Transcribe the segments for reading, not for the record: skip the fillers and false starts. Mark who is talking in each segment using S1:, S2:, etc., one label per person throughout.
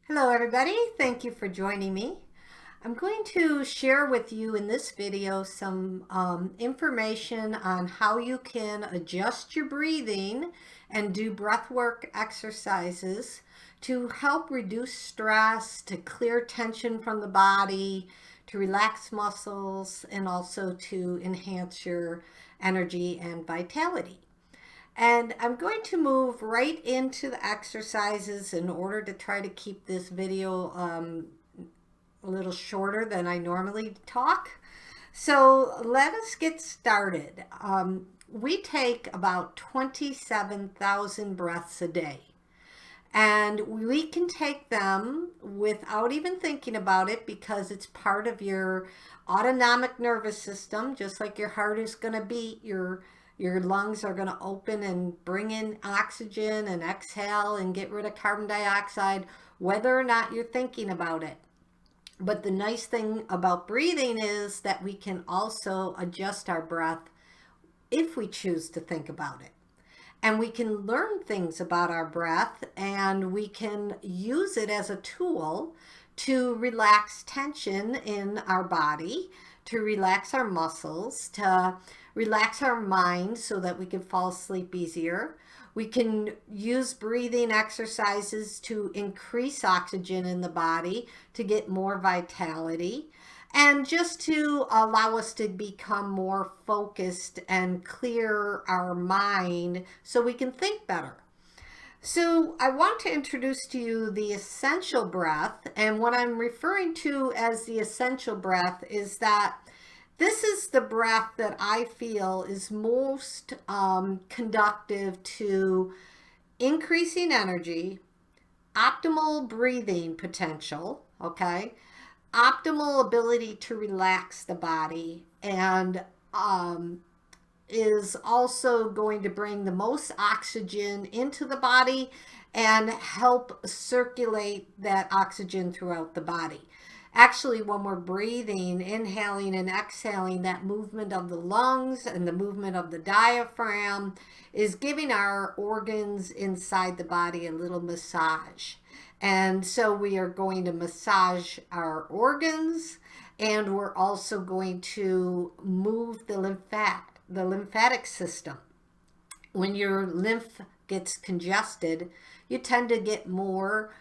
S1: Hello everybody, thank you for joining me. I'm going to share with you in this video some information on how you can adjust your breathing and do breathwork exercises to help reduce stress, to clear tension from the body, to relax muscles, and also to enhance your energy and vitality. And I'm going to move right into the exercises in order to try to keep this video a little shorter than I normally talk. So let us get started. We take about 27,000 breaths a day. And we can take them without even thinking about it because it's part of your autonomic nervous system. Just like your heart is going to beat, your lungs are going to open and bring in oxygen and exhale and get rid of carbon dioxide, whether or not you're thinking about it. But the nice thing about breathing is that we can also adjust our breath if we choose to think about it. And we can learn things about our breath, and we can use it as a tool to relax tension in our body, to relax our muscles, to relax our mind so that we can fall asleep easier. We can use breathing exercises to increase oxygen in the body to get more vitality, and just to allow us to become more focused and clear our mind so we can think better. So I want to introduce to you the essential breath, and what I'm referring to as the essential breath is that this is the breath that I feel is most conductive to increasing energy, optimal breathing potential, okay, optimal ability to relax the body, and is also going to bring the most oxygen into the body and help circulate that oxygen throughout the body. Actually, when we're breathing, inhaling and exhaling, that movement of the lungs and the movement of the diaphragm is giving our organs inside the body a little massage. And so we are going to massage our organs, and we're also going to move the lymphatic system. When your lymph gets congested, you tend to get more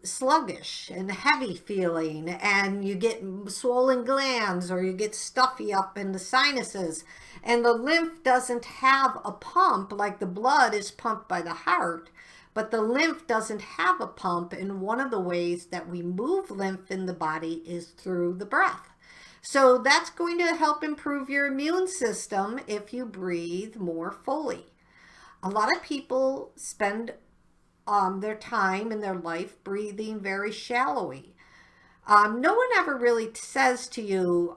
S1: sluggish and heavy feeling, and you get swollen glands, or you get stuffy up in the sinuses. And the lymph doesn't have a pump like the blood is pumped by the heart, but the lymph doesn't have a pump, and one of the ways that we move lymph in the body is through the breath. So that's going to help improve your immune system if you breathe more fully. A lot of people spend their time in their life breathing very shallowly. No one ever really says to you,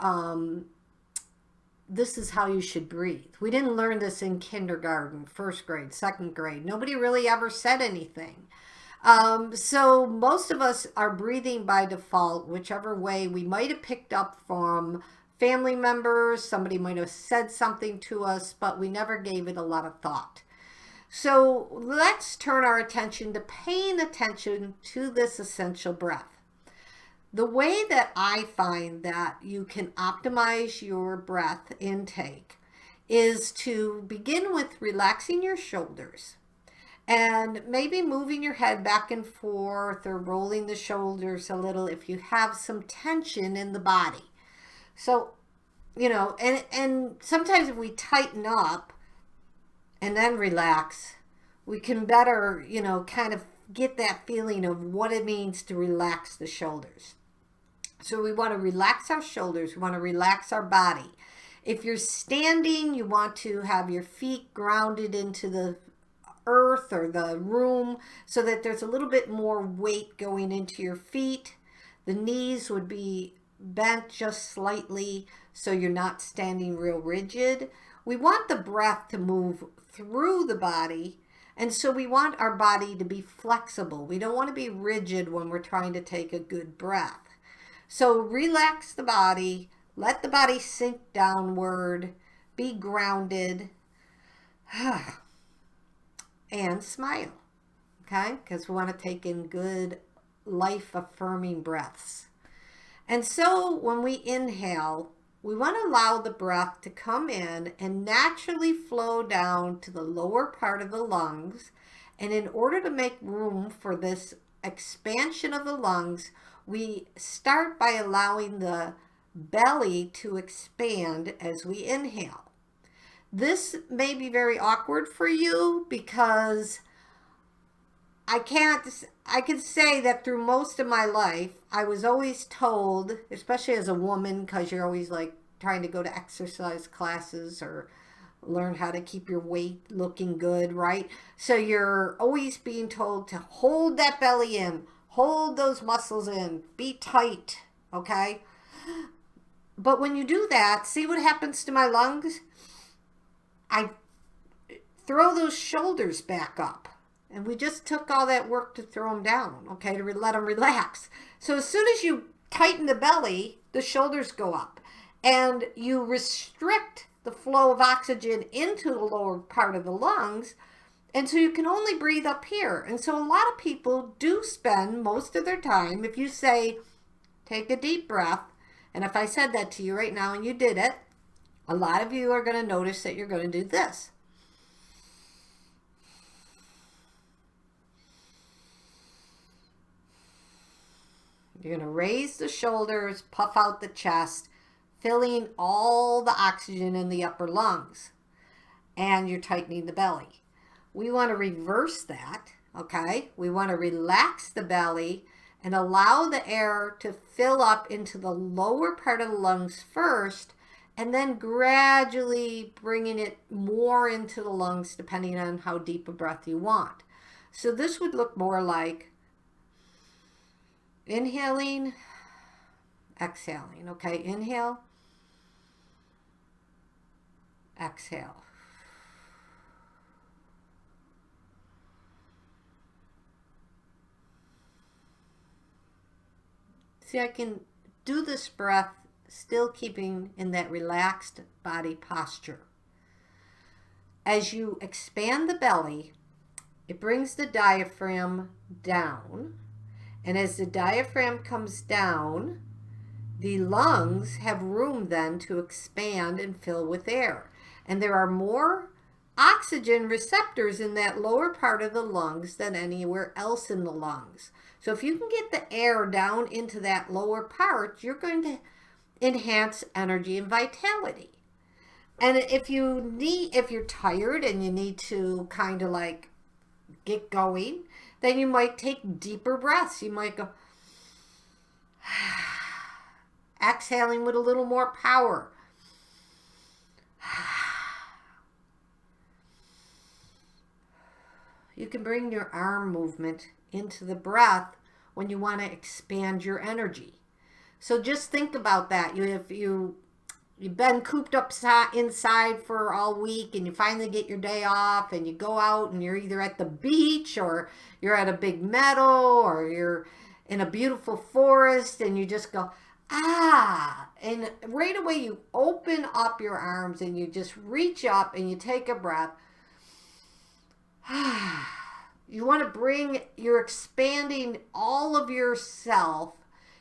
S1: this is how you should breathe. We didn't learn this in kindergarten, first grade, second grade. Nobody really ever said anything. So most of us are breathing by default, whichever way we might have picked up from family members. Somebody might have said something to us, but we never gave it a lot of thought. So let's turn our attention to paying attention to this essential breath. The way that I find that you can optimize your breath intake is to begin with relaxing your shoulders and maybe moving your head back and forth or rolling the shoulders a little if you have some tension in the body. So, and sometimes if we tighten up and then relax, we can better, kind of get that feeling of what it means to relax the shoulders. So we want to relax our shoulders. We want to relax our body. If you're standing, you want to have your feet grounded into the earth or the room so that there's a little bit more weight going into your feet. The knees would be bent just slightly so you're not standing real rigid. We want the breath to move through the body, and so we want our body to be flexible. We don't want to be rigid when we're trying to take a good breath. So relax the body, let the body sink downward, be grounded, and smile, okay? Because we want to take in good life-affirming breaths. And so when we inhale, we want to allow the breath to come in and naturally flow down to the lower part of the lungs. And in order to make room for this expansion of the lungs, we start by allowing the belly to expand as we inhale. This may be very awkward for you because I can say that through most of my life, I was always told, especially as a woman, because you're always like trying to go to exercise classes or learn how to keep your weight looking good, right? So you're always being told to hold that belly in, hold those muscles in, be tight, okay? But when you do that, see what happens to my lungs? I throw those shoulders back up. And we just took all that work to throw them down, okay, to let them relax. So as soon as you tighten the belly, the shoulders go up. And you restrict the flow of oxygen into the lower part of the lungs. And so you can only breathe up here. And so a lot of people do spend most of their time, if you say, take a deep breath, and if I said that to you right now and you did it, a lot of you are going to notice that you're going to do this. You're going to raise the shoulders, puff out the chest, filling all the oxygen in the upper lungs. And you're tightening the belly. We want to reverse that, okay? We want to relax the belly and allow the air to fill up into the lower part of the lungs first, and then gradually bringing it more into the lungs depending on how deep a breath you want. So this would look more like inhaling, exhaling, okay? Inhale, exhale. See, I can do this breath still keeping in that relaxed body posture. As you expand the belly, it brings the diaphragm down. And as the diaphragm comes down, the lungs have room then to expand and fill with air. And there are more oxygen receptors in that lower part of the lungs than anywhere else in the lungs. So if you can get the air down into that lower part, you're going to enhance energy and vitality. And if you're tired and you need to kind of like get going, then you might take deeper breaths. You might go exhaling with a little more power. You can bring your arm movement into the breath when you want to expand your energy. So just think about that. You've been cooped up inside for all week and you finally get your day off and you go out and you're either at the beach or you're at a big meadow or you're in a beautiful forest and you just go, ah, and right away you open up your arms and you just reach up and you take a breath. You want to you're expanding all of yourself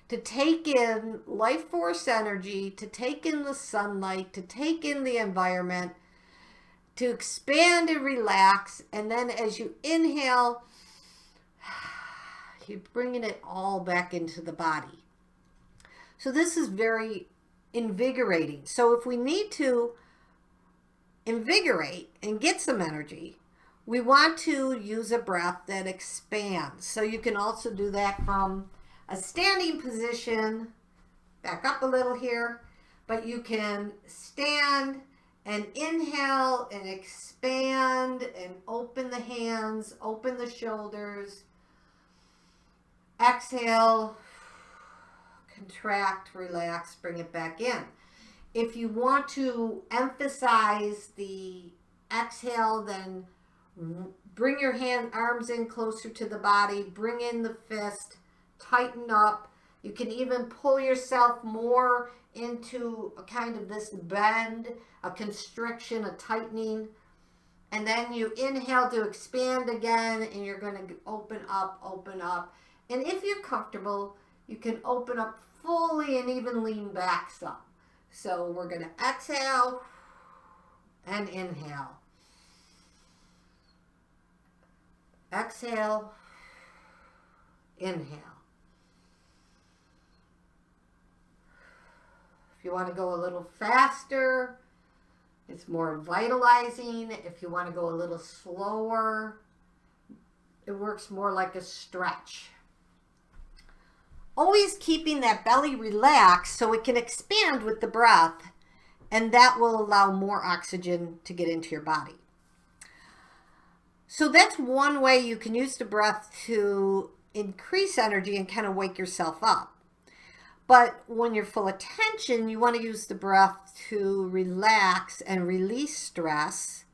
S1: to take in life force energy, to take in the sunlight, to take in the environment, to expand and relax. And then as you inhale, you're bringing it all back into the body. So this is very invigorating. So if we need to invigorate and get some energy, we want to use a breath that expands. So you can also do that from a standing position, back up a little here, but you can stand and inhale and expand and open the hands, open the shoulders. Exhale, contract, relax, bring it back in. If you want to emphasize the exhale, then bring your arms in closer to the body, bring in the fist, tighten up. You can even pull yourself more into a kind of this bend, a constriction, a tightening. And then you inhale to expand again, and you're going to open up, And if you're comfortable, you can open up fully and even lean back some. So we're going to exhale and inhale. Exhale, inhale. If you want to go a little faster, it's more vitalizing. If you want to go a little slower, it works more like a stretch. Always keeping that belly relaxed so it can expand with the breath, and that will allow more oxygen to get into your body. So that's one way you can use the breath to increase energy and kind of wake yourself up. But when you're full of tension, you want to use the breath to relax and release stress.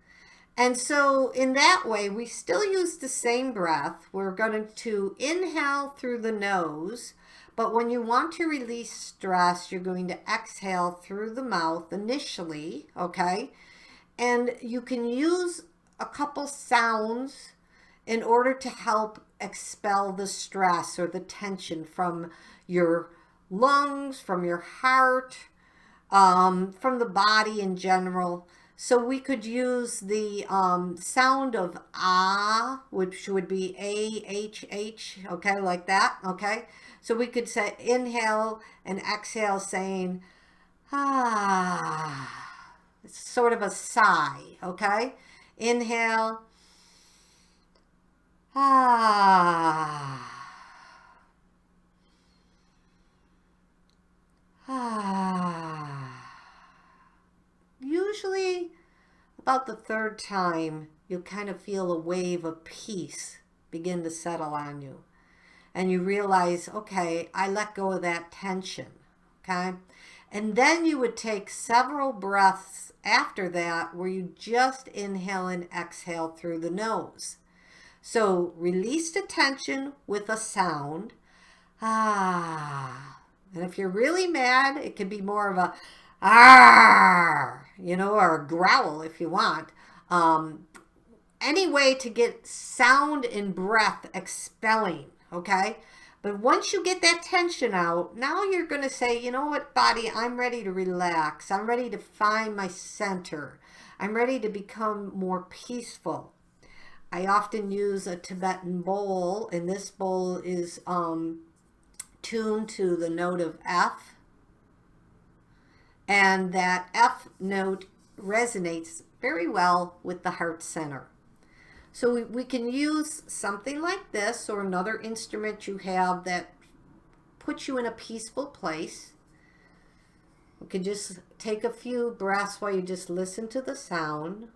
S1: And so in that way, we still use the same breath. We're going to inhale through the nose, but when you want to release stress, you're going to exhale through the mouth initially, okay? And you can use a couple sounds in order to help expel the stress or the tension from your lungs, from your heart, from the body in general. So we could use the sound of ah, which would be A-H-H, okay, like that, okay? So we could say inhale and exhale saying ah. It's sort of a sigh, okay? Inhale. Ah. Ah. Usually about the third time, you'll kind of feel a wave of peace begin to settle on you. And you realize, okay, I let go of that tension, okay? And then you would take several breaths after that where you just inhale and exhale through the nose. So release the tension with a sound. Ah. And if you're really mad, it could be more of a ah, you know, or a growl if you want. Any way to get sound and breath expelling, okay? But once you get that tension out, now you're going to say, you know what, body, I'm ready to relax. I'm ready to find my center. I'm ready to become more peaceful. I often use a Tibetan bowl, and this bowl is tuned to the note of F. And that F note resonates very well with the heart center. So we can use something like this or another instrument you have that puts you in a peaceful place. You can just take a few breaths while you just listen to the sound.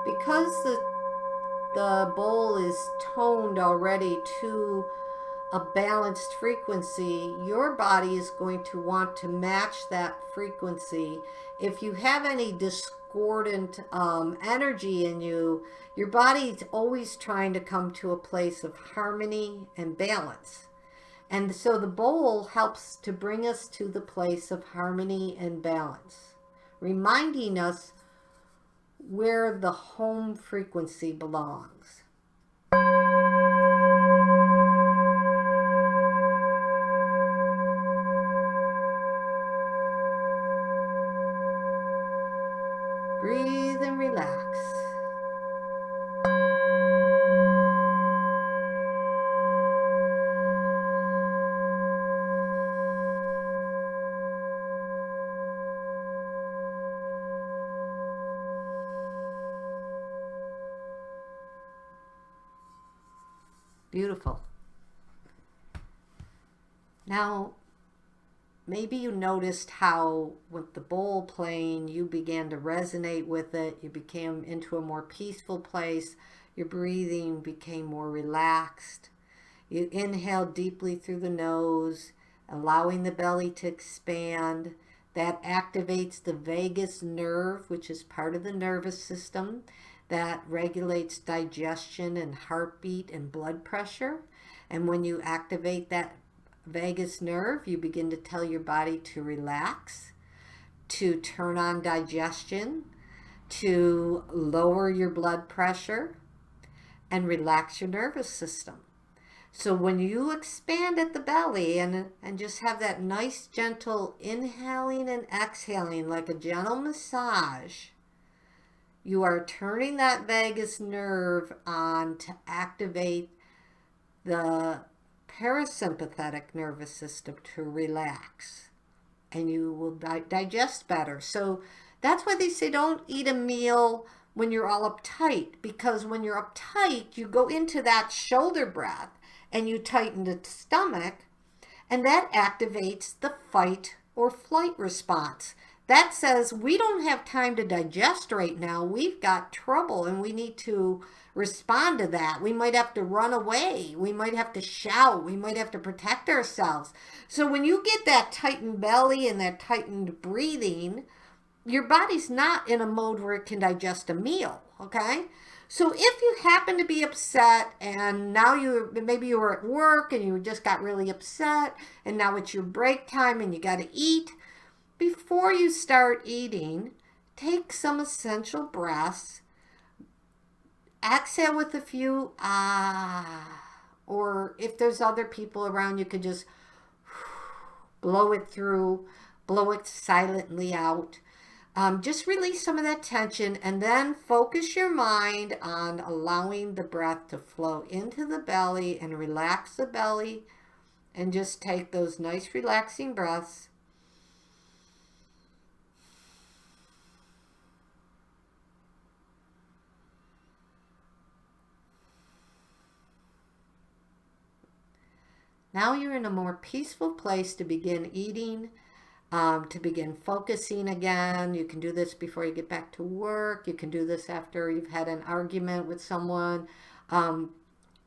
S1: Because the bowl is toned already to a balanced frequency, your body is going to want to match that frequency. If you have any discordant energy in you, your body's always trying to come to a place of harmony and balance. And so the bowl helps to bring us to the place of harmony and balance, reminding us where the home frequency belongs. Breathe and relax. Beautiful. Now, maybe you noticed how with the bowl playing, you began to resonate with it. You became into a more peaceful place. Your breathing became more relaxed. You inhaled deeply through the nose, allowing the belly to expand. That activates the vagus nerve, which is part of the nervous system that regulates digestion and heartbeat and blood pressure. And when you activate that vagus nerve, you begin to tell your body to relax, to turn on digestion, to lower your blood pressure and relax your nervous system. So when you expand at the belly and just have that nice gentle inhaling and exhaling like a gentle massage, you are turning that vagus nerve on to activate the parasympathetic nervous system to relax, and you will digest better. So that's why they say don't eat a meal when you're all uptight, because when you're uptight, you go into that shoulder breath and you tighten the stomach, and that activates the fight or flight response. That says we don't have time to digest right now. We've got trouble and we need to respond to that. We might have to run away. We might have to shout. We might have to protect ourselves. So when you get that tightened belly and that tightened breathing, your body's not in a mode where it can digest a meal, okay? So if you happen to be upset and now maybe you were at work and you just got really upset and now it's your break time and you got to eat, before you start eating, take some essential breaths, exhale with a few or if there's other people around, you could just blow it through, blow it silently out. Just release some of that tension and then focus your mind on allowing the breath to flow into the belly and relax the belly, and just take those nice relaxing breaths. Now you're in a more peaceful place to begin eating, to begin focusing again. You can do this before you get back to work. You can do this after you've had an argument with someone, to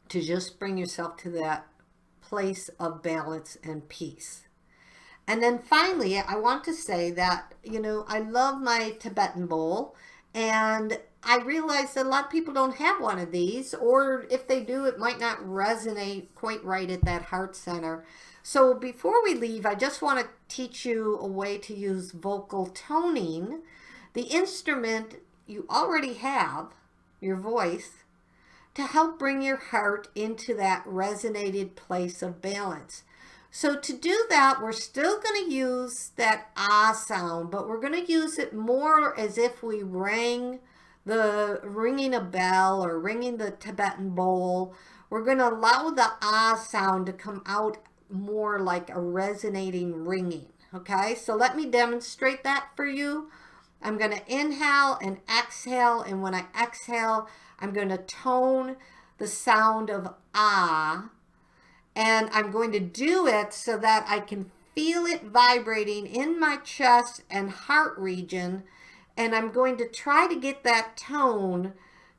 S1: just bring yourself to that place of balance and peace. And then finally, I want to say that, I love my Tibetan bowl, and I realize that a lot of people don't have one of these, or if they do, it might not resonate quite right at that heart center. So before we leave, I just want to teach you a way to use vocal toning. The instrument you already have, your voice, to help bring your heart into that resonated place of balance. So to do that, we're still going to use that ah sound, but we're going to use it more as if we ringing a bell or ringing the Tibetan bowl. We're going to allow the ah sound to come out more like a resonating ringing. Okay, so let me demonstrate that for you. I'm going to inhale and exhale, and when I exhale, I'm going to tone the sound of ah, and I'm going to do it so that I can feel it vibrating in my chest and heart region, and I'm going to try to get that tone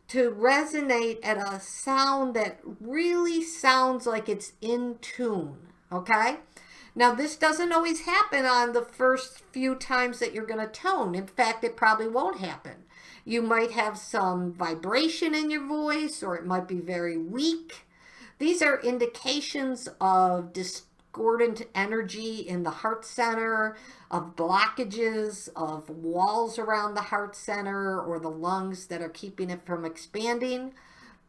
S1: to resonate at a sound that really sounds like it's in tune, okay? Now, this doesn't always happen on the first few times that you're going to tone. In fact, it probably won't happen. You might have some vibration in your voice, or it might be very weak. These are indications of discordant energy in the heart center, of blockages, of walls around the heart center or the lungs that are keeping it from expanding.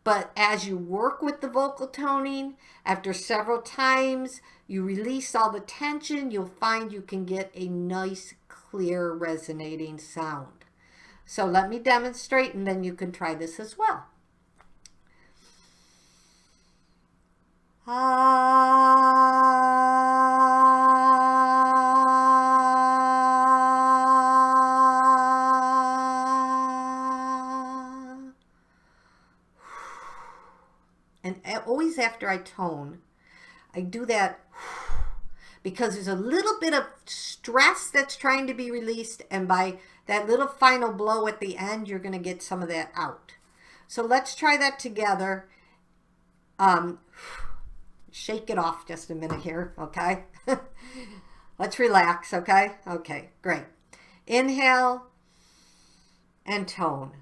S1: But as you work with the vocal toning, after several times, you release all the tension, you'll find you can get a nice, clear, resonating sound. So let me demonstrate, and then you can try this as well. And always after I tone, I do that because there's a little bit of stress that's trying to be released, and by that little final blow at the end, you're going to get some of that out. So let's try that together. Shake it off just a minute here, okay? Let's relax, okay? Okay, great. Inhale and tone.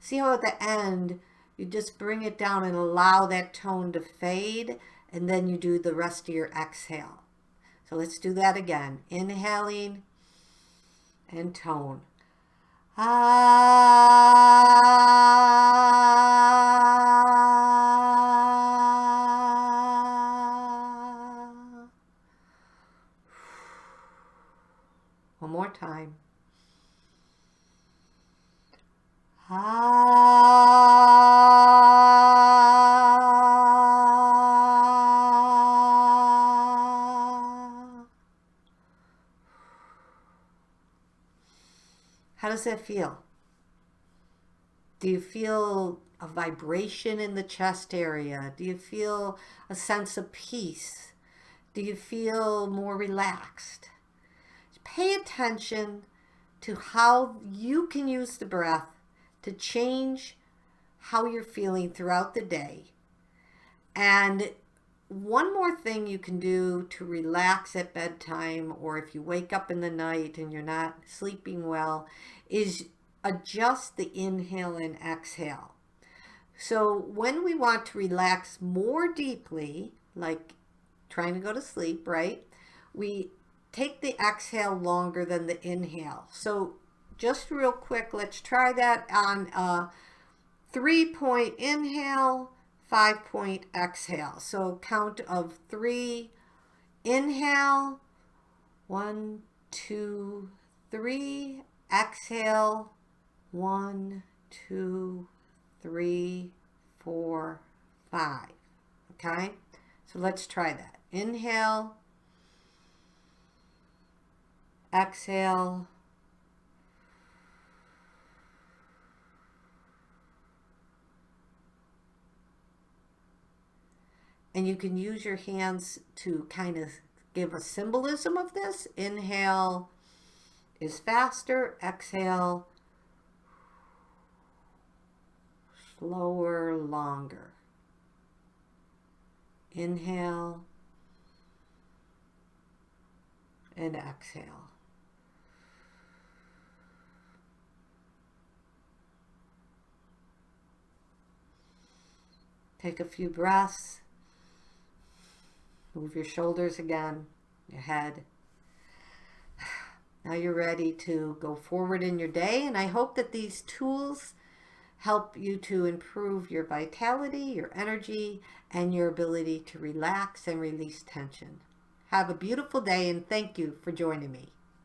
S1: See how at the end You just bring it down and allow that tone to fade, and then you do the rest of your exhale. So let's do that again. Inhaling and tone. One more time. How does that feel? Do you feel a vibration in the chest area? Do you feel a sense of peace? Do you feel more relaxed? Pay attention to how you can use the breath to change how you're feeling throughout the day. And one more thing you can do to relax at bedtime, or if you wake up in the night and you're not sleeping well, is adjust the inhale and exhale. So when we want to relax more deeply, like trying to go to sleep, right? We take the exhale longer than the inhale. So just real quick, let's try that on a 3-point inhale, 5-point exhale. So count of 3, inhale, 1, 2, 3, exhale, 1, 2, 3, 4, 5. Okay, so let's try that. Inhale, exhale, and you can use your hands to kind of give a symbolism of this. Inhale is faster, exhale slower, longer. Inhale and exhale. Take a few breaths. Move your shoulders again, your head. Now you're ready to go forward in your day, and I hope that these tools help you to improve your vitality, your energy, and your ability to relax and release tension. Have a beautiful day, and thank you for joining me.